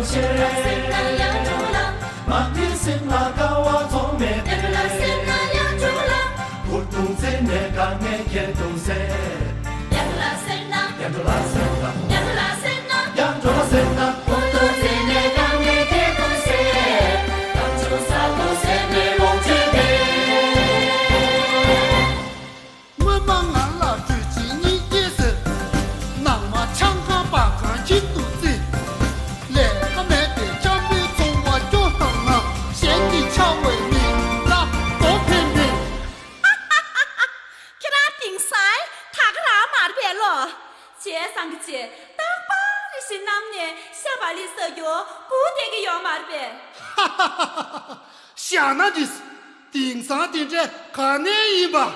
祖先，养猪郎，马蹄声那高啊从没变，养猪郎，普通真的刚爱开东西，养猪郎，养猪拉生啦，养猪郎，养猪拉生啦，普通真的刚爱开东西，当初啥都是没忘记的。我们俺老祖今年也是，那么强干把干进肚子，来个买点江米中我就上了，先给抢为民，那多平平。给他顶塞，他个他妈的别了。街上个街，当爸的是男人，想把你手药，不得个要妈的别。哈哈哈哈哈！想那就是顶上顶着看那一吧。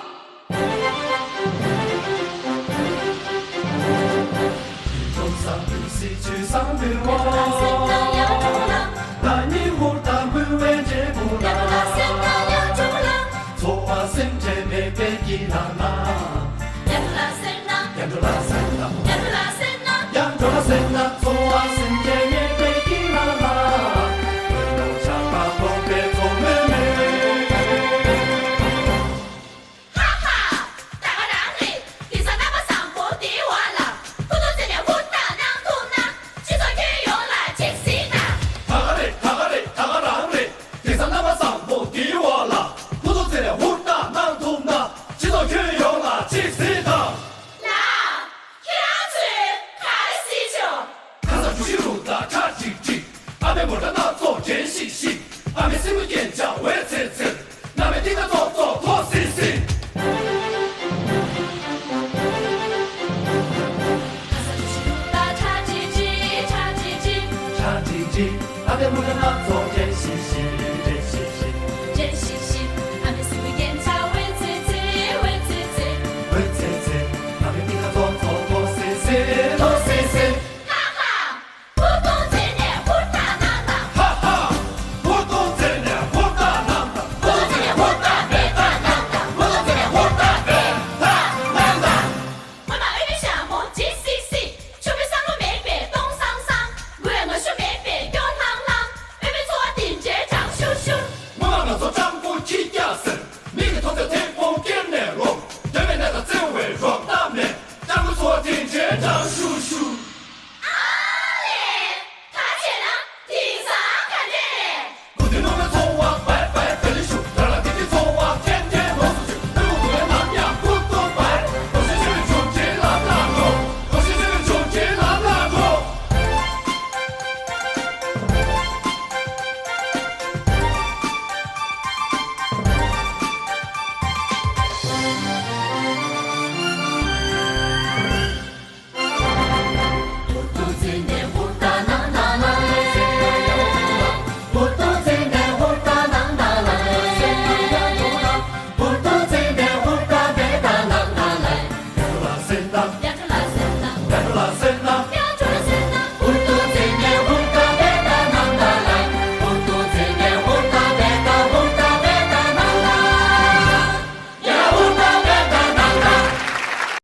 路上必须去上对养猪我，郎，但你我当会为这不养猪啦，郎，错啊生这没别给他啦，养猪养猪拉生啦，郎，养猪拉生啦，错啊生这没别给他啦，为了强把东北做妹妹。哈哈，大个男人，地上那么上坡地完了，普通这点武大能图呢，去做运用来清洗呢。他个嘞，地上那么上坡地瓦啦，普通这点武大难图呢，去做运用啦，气死他！那，看上去看细球。看上去路大看紧紧，阿妹莫得那做真细细，阿妹心里眼角为刺刺，那妹听他做拖细细。差几级，阿妹莫得那做真细细。